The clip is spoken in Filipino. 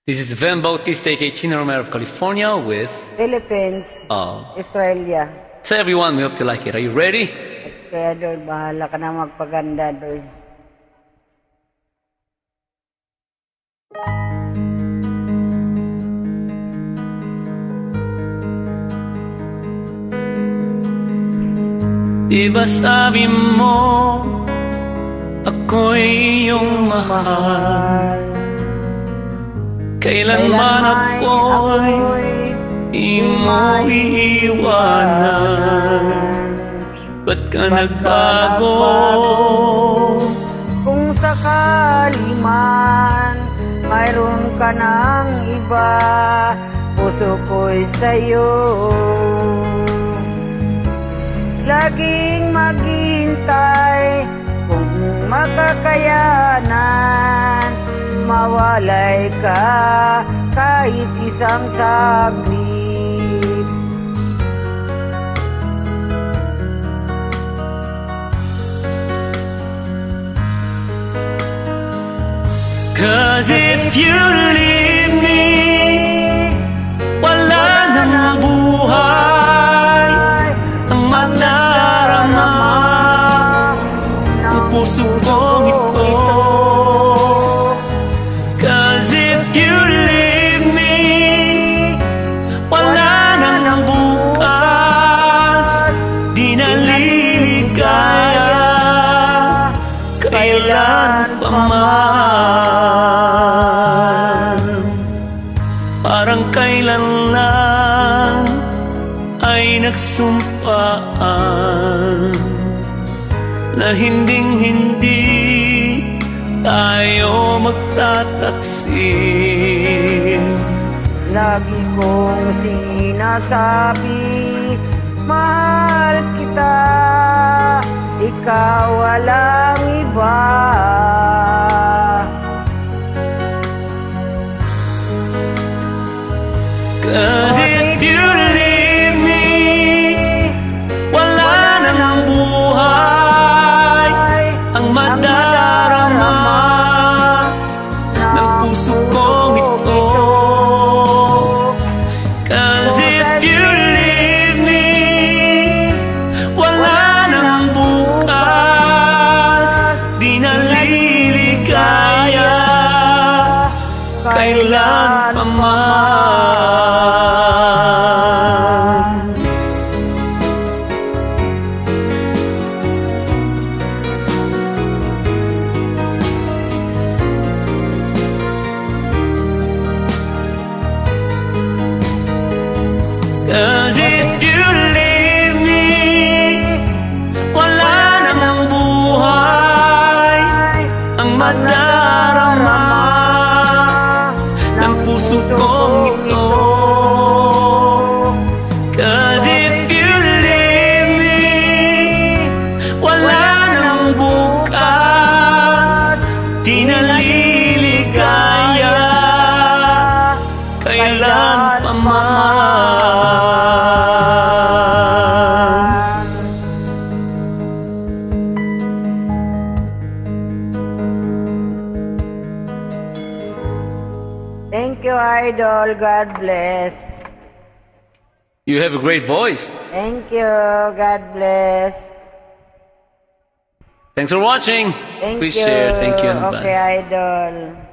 This is Van Bautista, aka Chino Romero of California with Philippines, Australia. So everyone, we hope you like it. Are you ready? Kaya doon, bahala ka na magpaganda doon. Diba sabi mo, ako'y iyong mahal. Kailanman ako'y di mo iiwanan. Ba't ka nagbago? Kung sakali man mayroon ka ng iba, puso ko'y sa'yo. Laging maghintay kung makakayanan, mawalay ka kahit isang saglit. Cause if you leave me, wala nang buhay ang madarama ng puso kong ito. Cause if you leave me, wala nang bukas, di naliligaya kailan pa man. Parang kailan lang ay nagsumpaan na hinding-hindi tayo magtataksin. Lagi kong sinasabi, mahal kita, ikaw walang iba. Cause if you leave me, wala nang buhay ang madarama ng puso kong ito. Cause if you leave me, wala nang bukas, di naliligaya kailan pa man. Cause if you leave me, wala namang buhay ang madarama ng puso kong ito. Cause if you leave me, wala namang bukas, di naliligaya kailan pa man. Thank you, Idol. God bless. You have a great voice. Thank you. God bless. Thanks for watching. Thank Please you. share. Thank you in advance. Okay, Idol.